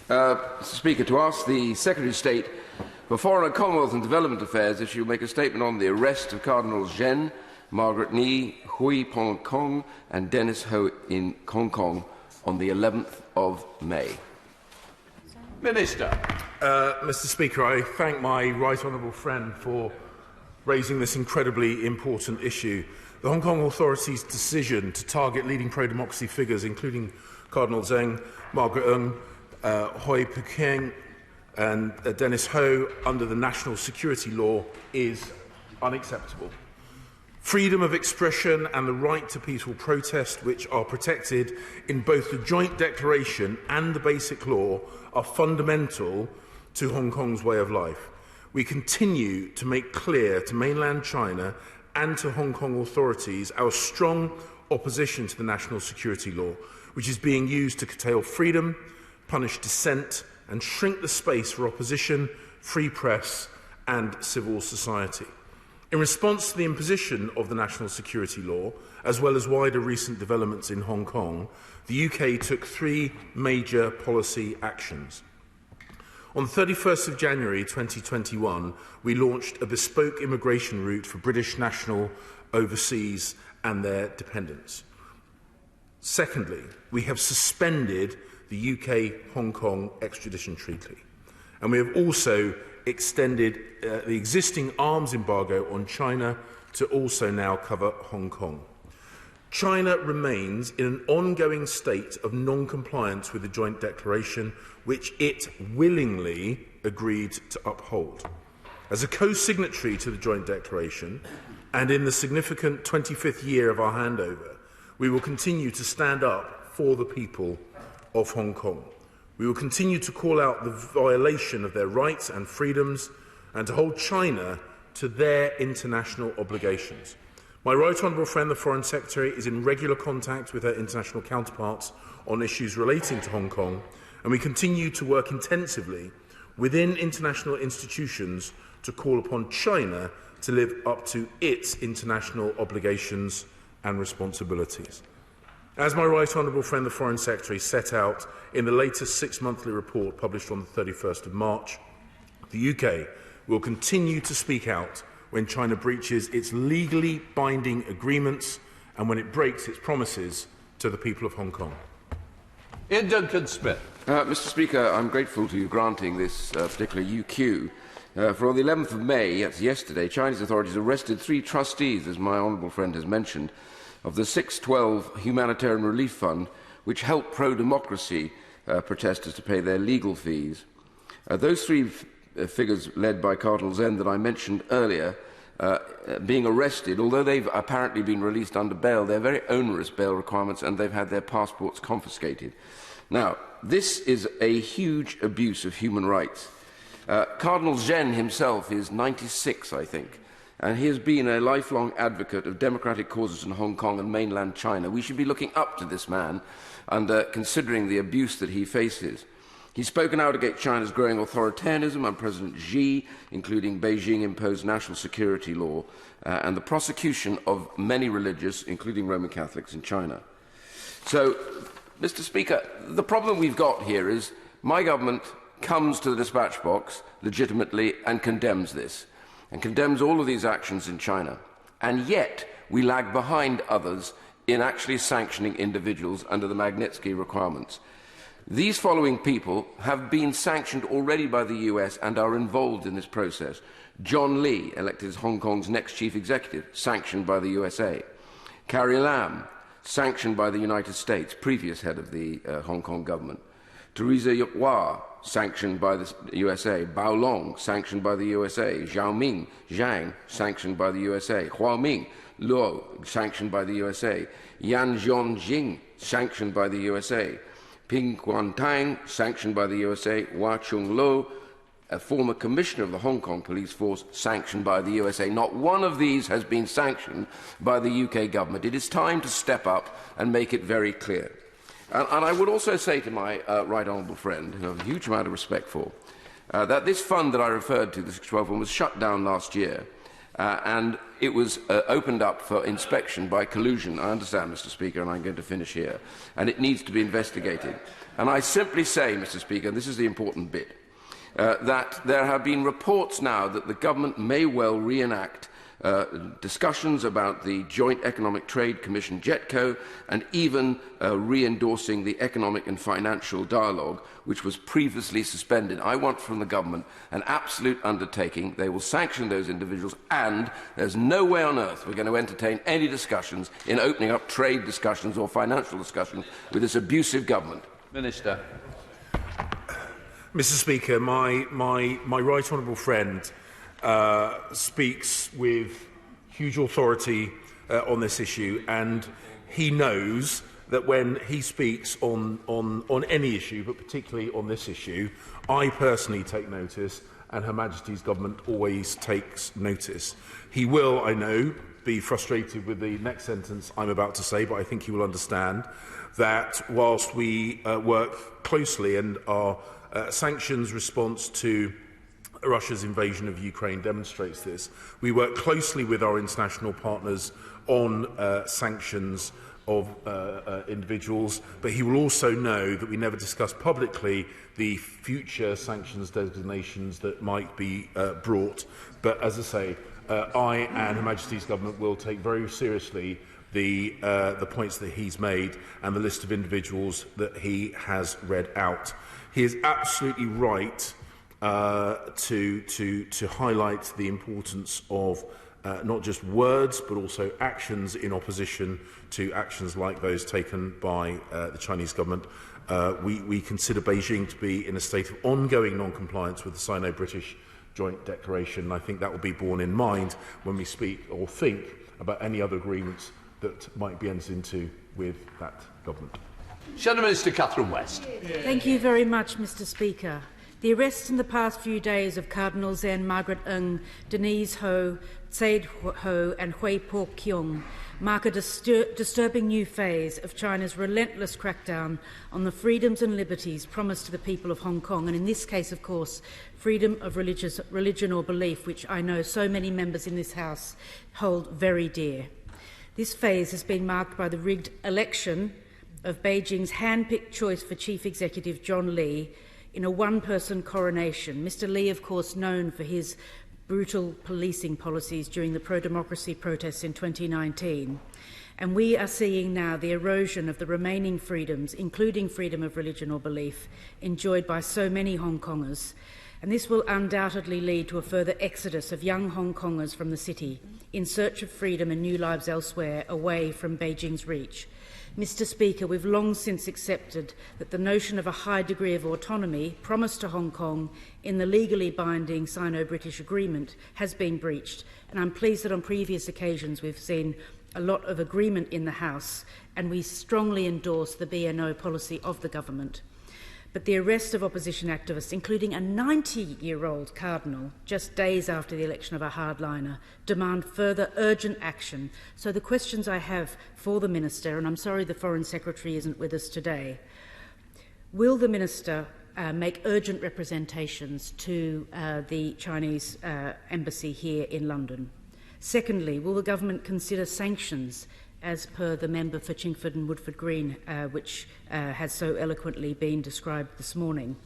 Mr. Speaker, to ask the Secretary of State for Foreign, Commonwealth and Development Affairs if she will make a statement on the arrest of Cardinal Zhen, Margaret Ni, Hui Pong Kong and Dennis Ho in Hong Kong on the 11th of May. Minister. Mr. Speaker, I thank my right honourable friend for raising this incredibly important issue. The Hong Kong authorities' decision to target leading pro-democracy figures, including Cardinal Zheng, Margaret Ng, Hui Peng and Dennis Ho, under the national security law is unacceptable. Freedom of expression and the right to peaceful protest, which are protected in both the Joint Declaration and the Basic Law, are fundamental to Hong Kong's way of life. We continue to make clear to mainland China and to Hong Kong authorities our strong opposition to the national security law, which is being used to curtail freedom, punish dissent and shrink the space for opposition, free press and civil society. In response to the imposition of the national security law, as well as wider recent developments in Hong Kong, the UK took three major policy actions. On the 31st of January 2021, we launched a bespoke immigration route for British national overseas and their dependents. Secondly, we have suspended the UK-Hong Kong extradition treaty, and we have also extended the existing arms embargo on China to also now cover Hong Kong. China remains in an ongoing state of non-compliance with the Joint Declaration, which it willingly agreed to uphold. As a co-signatory to the Joint Declaration, and in the significant 25th year of our handover, we will continue to stand up for the people of Hong Kong. We will continue to call out the violation of their rights and freedoms and to hold China to their international obligations. My right honourable friend, the Foreign Secretary, is in regular contact with her international counterparts on issues relating to Hong Kong, and we continue to work intensively within international institutions to call upon China to live up to its international obligations and responsibilities. As my right honourable friend, the Foreign Secretary, set out in the latest six-monthly report published on the 31st of March, the UK will continue to speak out when China breaches its legally binding agreements and when it breaks its promises to the people of Hong Kong. Ian Duncan-Smith. Mr. Speaker, I'm grateful to you granting this particular UQ. For on the 11th of May, that's yesterday, Chinese authorities arrested three trustees, as my honourable friend has mentioned, of the 612 Humanitarian Relief Fund, which helped pro-democracy protesters to pay their legal fees. Those three figures, led by Cardinal Zhen that I mentioned earlier, being arrested, although they've apparently been released under bail, they're very onerous bail requirements and they've had their passports confiscated. Now, this is a huge abuse of human rights. Cardinal Zhen himself is 96, I think, and he has been a lifelong advocate of democratic causes in Hong Kong and mainland China. We should be looking up to this man and considering the abuse that he faces. He's spoken out against China's growing authoritarianism and President Xi, including Beijing-imposed national security law and the prosecution of many religious, including Roman Catholics, in China. So, Mr. Speaker, the problem we've got here is my government comes to the dispatch box legitimately and condemns this, and condemns all of these actions in China. And yet, we lag behind others in actually sanctioning individuals under the Magnitsky requirements. These following people have been sanctioned already by the US and are involved in this process. John Lee, elected as Hong Kong's next chief executive, sanctioned by the USA. Carrie Lam, sanctioned by the United States, previous head of the Hong Kong government. Teresa Yuk-Hwa, sanctioned by the USA. Bao Long, sanctioned by the USA. Zhao Zhang, sanctioned by the USA. Hua Ming, Luo, sanctioned by the USA. Yan Zhongjing, sanctioned by the USA. Ping Guantang, sanctioned by the USA. Hua Chung-lo, a former commissioner of the Hong Kong police force, sanctioned by the USA. Not one of these has been sanctioned by the UK government. It is time to step up and make it very clear. And I would also say to my right honourable friend, who I have a huge amount of respect for, that this fund that I referred to, the 612 one, was shut down last year. and it was opened up for inspection by collusion. I understand, Mr. Speaker, and I'm going to finish here. And it needs to be investigated. And I simply say, Mr. Speaker, and this is the important bit, that there have been reports now that the government may well reenact discussions about the Joint Economic Trade Commission, JETCO, and even re-endorsing the Economic and Financial Dialogue, which was previously suspended. I want from the government an absolute undertaking. They will sanction those individuals, and there's no way on earth we're going to entertain any discussions in opening up trade discussions or financial discussions with this abusive government. Minister. Mr. Speaker, my right honourable friend speaks with huge authority on this issue, and he knows that when he speaks on any issue, but particularly on this issue, I personally take notice, and Her Majesty's government always takes notice. He will, I know, be frustrated with the next sentence I'm about to say, but I think he will understand that whilst we work closely, and our sanctions response to Russia's invasion of Ukraine demonstrates this, we work closely with our international partners on sanctions of individuals, but he will also know that we never discuss publicly the future sanctions designations that might be brought. But as I say, I and Her Majesty's government will take very seriously the points that he's made and the list of individuals that he has read out. He is absolutely right to highlight the importance of not just words but also actions in opposition to actions like those taken by the Chinese government. We consider Beijing to be in a state of ongoing non-compliance with the Sino-British Joint Declaration, and I think that will be borne in mind when we speak or think about any other agreements that might be entered into with that government. Shadow Minister Catherine West. Thank you very much, Mr. Speaker. The arrests in the past few days of Cardinal Zen, Margaret Ng, Denise Ho, Tsaid Ho and Hui Po Kyung mark a disturbing new phase of China's relentless crackdown on the freedoms and liberties promised to the people of Hong Kong, and in this case, of course, freedom of religion or belief, which I know so many members in this House hold very dear. This phase has been marked by the rigged election of Beijing's hand-picked choice for Chief Executive John Lee in a one-person coronation. Mr. Lee, of course, known for his brutal policing policies during the pro-democracy protests in 2019. And we are seeing now the erosion of the remaining freedoms, including freedom of religion or belief, enjoyed by so many Hong Kongers. And this will undoubtedly lead to a further exodus of young Hong Kongers from the city in search of freedom and new lives elsewhere, away from Beijing's reach. Mr. Speaker, we've long since accepted that the notion of a high degree of autonomy promised to Hong Kong in the legally binding Sino-British agreement has been breached, and I'm pleased that on previous occasions we've seen a lot of agreement in the House, and we strongly endorse the BNO policy of the government. But the arrest of opposition activists, including a 90-year-old Cardinal, just days after the election of a hardliner, demand further urgent action. So the questions I have for the Minister, and I'm sorry the Foreign Secretary isn't with us today, will the Minister make urgent representations to the Chinese embassy here in London? Secondly, will the government consider sanctions as per the member for Chingford and Woodford Green, which has so eloquently been described this morning?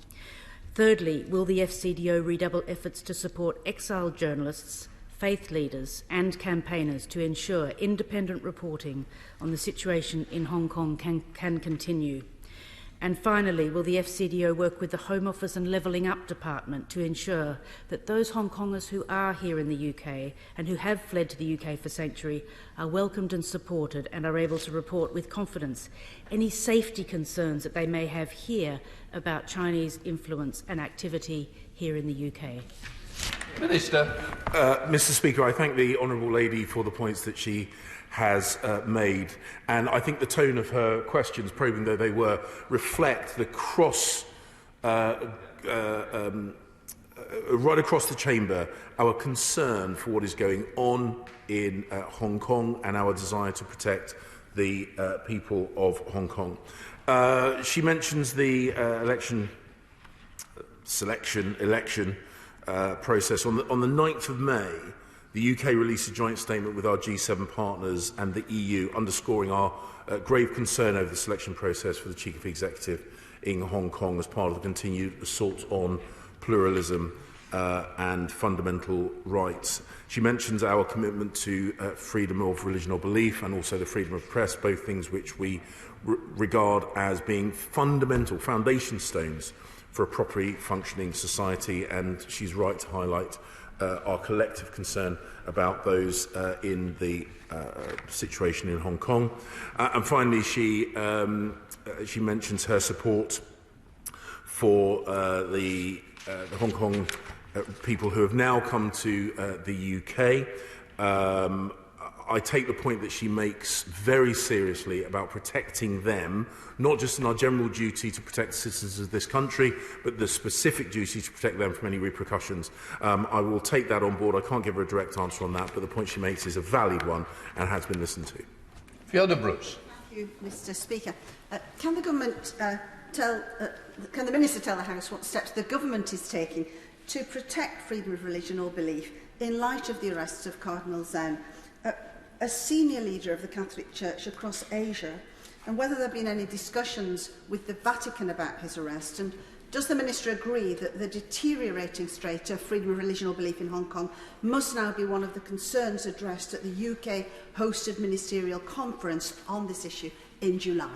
Thirdly, will the FCDO redouble efforts to support exiled journalists, faith leaders and campaigners to ensure independent reporting on the situation in Hong Kong can continue? And finally, will the FCDO work with the Home Office and Levelling Up Department to ensure that those Hong Kongers who are here in the UK and who have fled to the UK for sanctuary are welcomed and supported and are able to report with confidence any safety concerns that they may have here about Chinese influence and activity here in the UK? Minister. Mr. Speaker, I thank the Honourable Lady for the points that she has made, and I think the tone of her questions, probing though they were, reflect the right across the chamber, our concern for what is going on in Hong Kong and our desire to protect the people of Hong Kong. She mentions the election process. On the 9th of May, the UK released a joint statement with our G7 partners and the EU, underscoring our grave concern over the selection process for the Chief Executive in Hong Kong as part of the continued assault on pluralism and fundamental rights. She mentions our commitment to freedom of religion or belief and also the freedom of press, both things which we regard as being fundamental foundation stones for a properly functioning society, and she's right to highlight our collective concern about those in the situation in Hong Kong. And finally, she mentions her support for the Hong Kong people who have now come to the UK. I take the point that she makes very seriously about protecting them, not just in our general duty to protect the citizens of this country, but the specific duty to protect them from any repercussions. I will take that on board. I can't give her a direct answer on that, but the point she makes is a valid one and has been listened to. Fiona Bruce. Thank you, Mr. Speaker. Can the government can the Minister tell the House what steps the government is taking to protect freedom of religion or belief in light of the arrests of Cardinal Zen, a senior leader of the Catholic Church across Asia, and whether there have been any discussions with the Vatican about his arrest, and does the Minister agree that the deteriorating state of freedom of religion or belief in Hong Kong must now be one of the concerns addressed at the UK-hosted ministerial conference on this issue in July?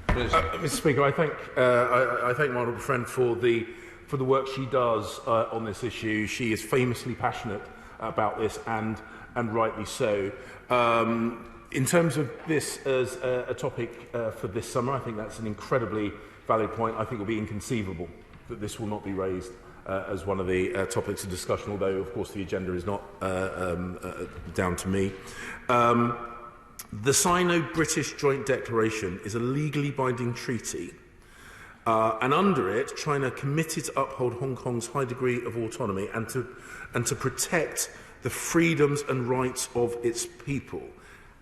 Mr. Speaker, I thank my honourable friend for the work she does on this issue. She is famously passionate about this, and rightly so. In terms of this as a topic for this summer, I think that's an incredibly valid point. I think it will be inconceivable that this will not be raised as one of the topics of discussion, although, of course, the agenda is not down to me. The Sino-British Joint Declaration is a legally binding treaty, and under it, China committed to uphold Hong Kong's high degree of autonomy and to protect the freedoms and rights of its people.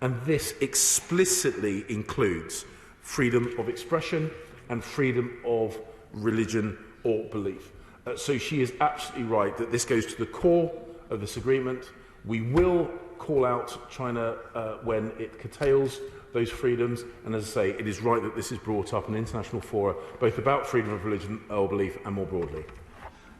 And this explicitly includes freedom of expression and freedom of religion or belief. So she is absolutely right that this goes to the core of this agreement. We will call out China when it curtails those freedoms, and as I say, it is right that this is brought up in international fora, both about freedom of religion or belief and more broadly.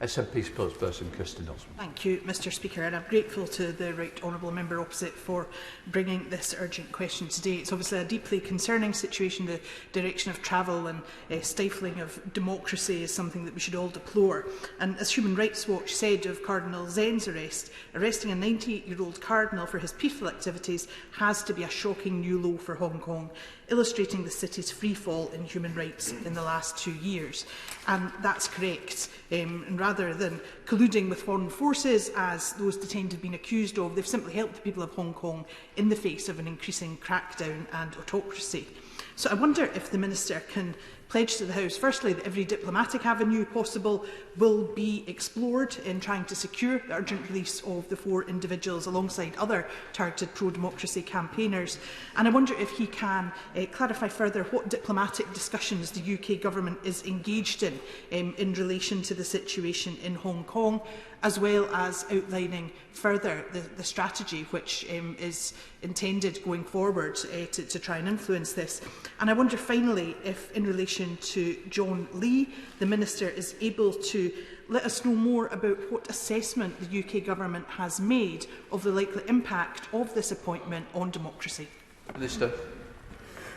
SNP spokesperson Kirsten Osman. Thank you, Mr. Speaker, and I'm grateful to the Right Honourable Member opposite for bringing this urgent question today. It's obviously a deeply concerning situation. The direction of travel and stifling of democracy is something that we should all deplore. And as Human Rights Watch said of Cardinal Zen's arrest, arresting a 98-year-old cardinal for his peaceful activities has to be a shocking new low for Hong Kong, illustrating the city's freefall in human rights in the last 2 years. And that's correct. And rather than colluding with foreign forces, as those detained have been accused of, they've simply helped the people of Hong Kong in the face of an increasing crackdown and autocracy. So I wonder if the Minister can pledge to the House, firstly, that every diplomatic avenue possible will be explored in trying to secure the urgent release of the 4 individuals alongside other targeted pro-democracy campaigners. And I wonder if he can clarify further what diplomatic discussions the UK government is engaged in relation to the situation in Hong Kong, as well as outlining further the strategy which is intended going forward to try and influence this. And I wonder finally if, in relation to John Lee, the Minister is able to let us know more about what assessment the UK government has made of the likely impact of this appointment on democracy. Minister.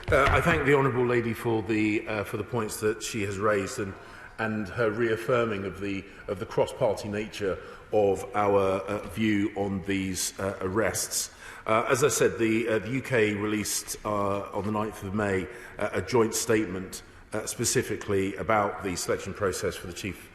I thank the honourable lady for the points that she has raised and her reaffirming of the cross-party nature of our view on these arrests. As I said, the UK released on the 9th of May a joint statement specifically about the selection process for the Chief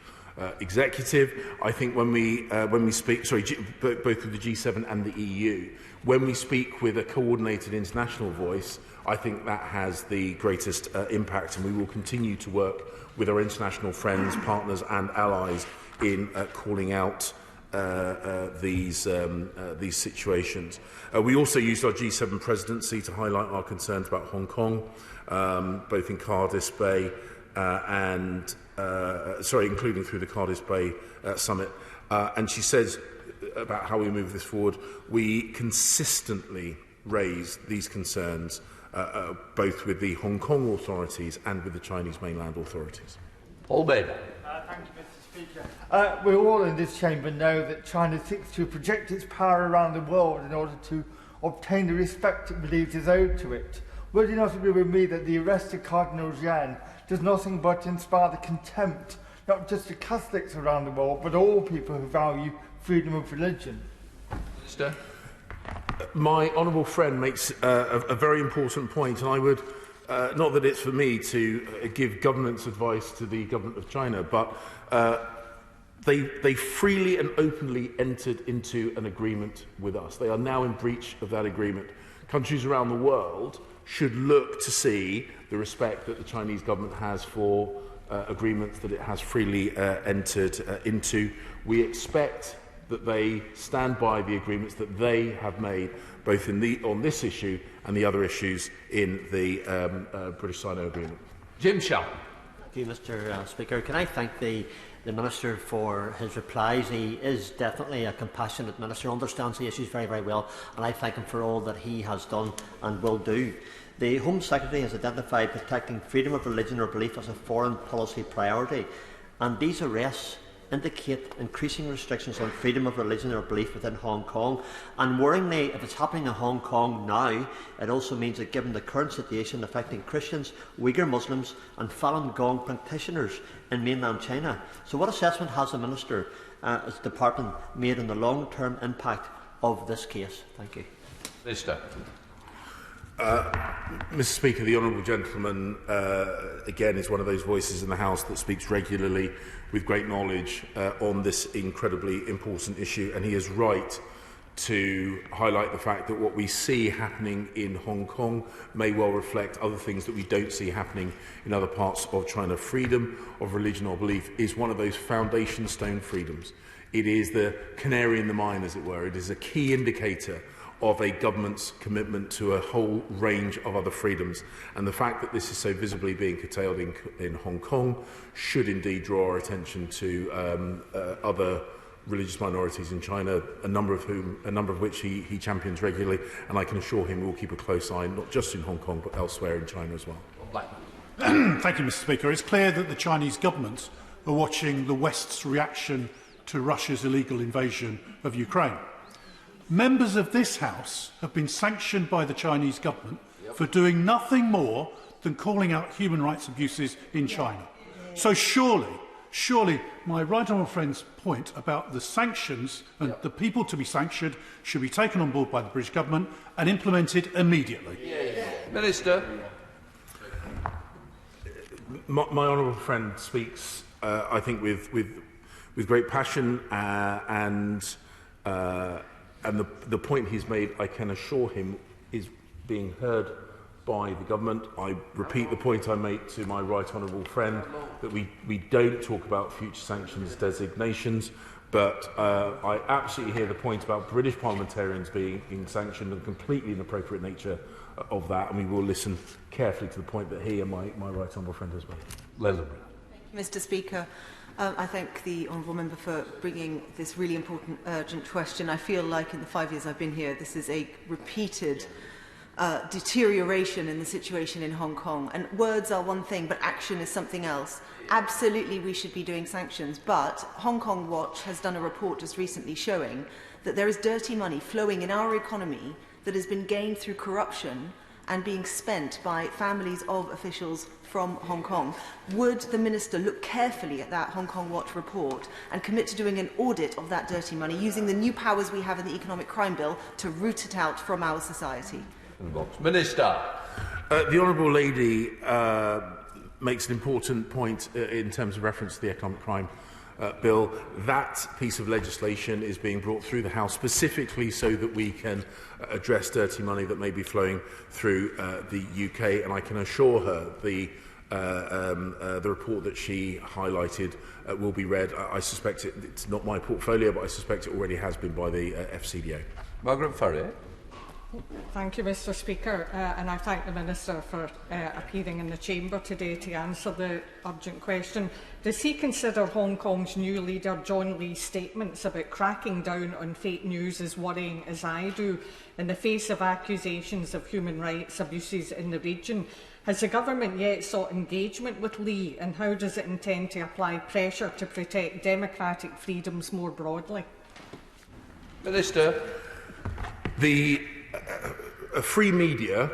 Executive. I think when we speak, both with the G7 and the EU, when we speak with a coordinated international voice, I think that has the greatest impact, and we will continue to work with our international friends, partners and allies in calling out these situations. We also used our G7 presidency to highlight our concerns about Hong Kong, both in Cardiff Bay including through the Cardiff Bay summit. And she says, about how we move this forward. We consistently raise these concerns both with the Hong Kong authorities and with the Chinese mainland authorities. Paul Bader. Thank you, Mr. Speaker. We all in this chamber know that China seeks to project its power around the world in order to obtain the respect it believes is owed to it. Will you not agree with me that the arrest of Cardinal Yan does nothing but inspire the contempt, not just to Catholics around the world, but all people who value freedom of religion? Minister. My honourable friend makes a very important point, and I would, not that it's for me to give government's advice to the government of China, but they freely and openly entered into an agreement with us. They are now in breach of that agreement. Countries around the world should look to see the respect that the Chinese government has for agreements that it has freely entered into. We expect that they stand by the agreements that they have made, both on this issue and the other issues in the British-Sino agreement. Jim Sharp. Thank you, Mr. Speaker. Can I thank the Minister for his replies? He is definitely a compassionate Minister, understands the issues very, very well, and I thank him for all that he has done and will do. The Home Secretary has identified protecting freedom of religion or belief as a foreign policy priority, and these arrests indicate increasing restrictions on freedom of religion or belief within Hong Kong. And worryingly, if it's happening in Hong Kong now, it also means that given the current situation affecting Christians, Uyghur Muslims and Falun Gong practitioners in mainland China. So what assessment has the Minister, his department, made on the long-term impact of this case? Thank you. Minister. Mr. Speaker, the honourable gentleman again is one of those voices in the House that speaks regularly with great knowledge on this incredibly important issue, and he is right to highlight the fact that what we see happening in Hong Kong may well reflect other things that we don't see happening in other parts of China. Freedom of religion or belief is one of those foundation stone freedoms. It is the canary in the mine, as it were. It is a key indicator of a government's commitment to a whole range of other freedoms. And the fact that this is so visibly being curtailed in Hong Kong should indeed draw our attention to other religious minorities in China, a number of which he champions regularly, and I can assure him we will keep a close eye, not just in Hong Kong, but elsewhere in China as well. Thank you, Mr. Speaker. It's clear that the Chinese government are watching the West's reaction to Russia's illegal invasion of Ukraine. Members of this House have been sanctioned by the Chinese government for doing nothing more than calling out human rights abuses in China. So surely my right honourable friend's point about the sanctions and the people to be sanctioned should be taken on board by the British government and implemented immediately. Minister. My honourable friend speaks, I think, with great passion and the point he's made, I can assure him, is being heard by the government. I repeat the point I made to my right honourable friend, that we don't talk about future sanctions designations, but I absolutely hear the point about British parliamentarians being sanctioned and completely inappropriate nature of that, and we will listen carefully to the point that he and my right honourable friend has made. Thank you, Mr. Speaker. I thank the honourable member for bringing this really important, urgent question. I feel like in the 5 years I've been here, this is a repeated deterioration in the situation in Hong Kong. And words are one thing, but action is something else. Absolutely, we should be doing sanctions, but Hong Kong Watch has done a report just recently showing that there is dirty money flowing in our economy that has been gained through corruption and being spent by families of officials from Hong Kong. Would the Minister look carefully at that Hong Kong Watch report and commit to doing an audit of that dirty money, using the new powers we have in the Economic Crime Bill to root it out from our society? Minister. The honourable lady makes an important point in terms of reference to the Economic Crime Bill. That piece of legislation is being brought through the House specifically so that we can address dirty money that may be flowing through the UK, and I can assure her the report that she highlighted will be read. I suspect it's not my portfolio, but I suspect it already has been by the FCDO. Margaret Ferrier. Thank you, Mr Speaker, and I thank the Minister for appearing in the Chamber today to answer the urgent question. Does he consider Hong Kong's new leader John Lee's statements about cracking down on fake news as worrying as I do, in the face of accusations of human rights abuses in the region? Has the government yet sought engagement with Lee, and how does it intend to apply pressure to protect democratic freedoms more broadly? Minister. A free media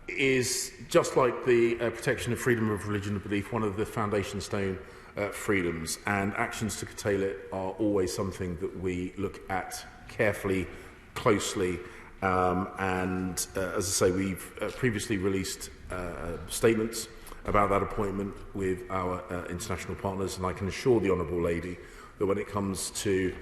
is, just like the protection of freedom of religion and belief, one of the foundation stone freedoms, and actions to curtail it are always something that we look at carefully, closely, and as I say, we've previously released statements about that appointment with our international partners, and I can assure the Honourable Lady that when it comes to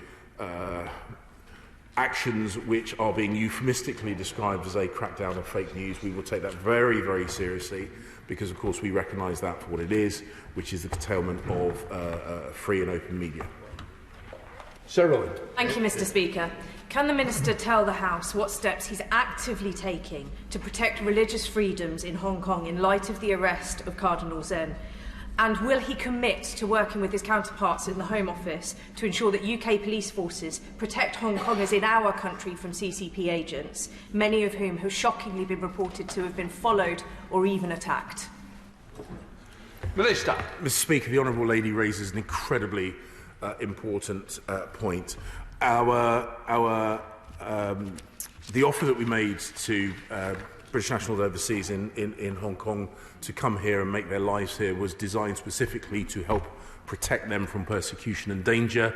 actions which are being euphemistically described as a crackdown of fake news, we will take that very, very seriously, because of course we recognise that for what it is, which is the curtailment of free and open media. Sir Rowan. Thank you, Mr Speaker. Can the Minister tell the House what steps he's actively taking to protect religious freedoms in Hong Kong in light of the arrest of Cardinal Zen? And will he commit to working with his counterparts in the Home Office to ensure that UK police forces protect Hong Kongers in our country from CCP agents, many of whom have shockingly been reported to have been followed or even attacked? Minister. Mr Speaker, the Honourable Lady raises an incredibly important point. The offer that we made to British nationals overseas in Hong Kong to come here and make their lives here was designed specifically to help protect them from persecution and danger.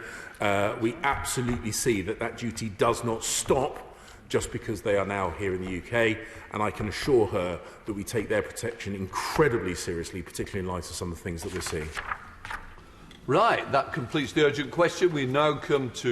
We absolutely see that that duty does not stop just because they are now here in the UK, and I can assure her that we take their protection incredibly seriously, particularly in light of some of the things that we're seeing. Right, that completes the urgent question. We now come to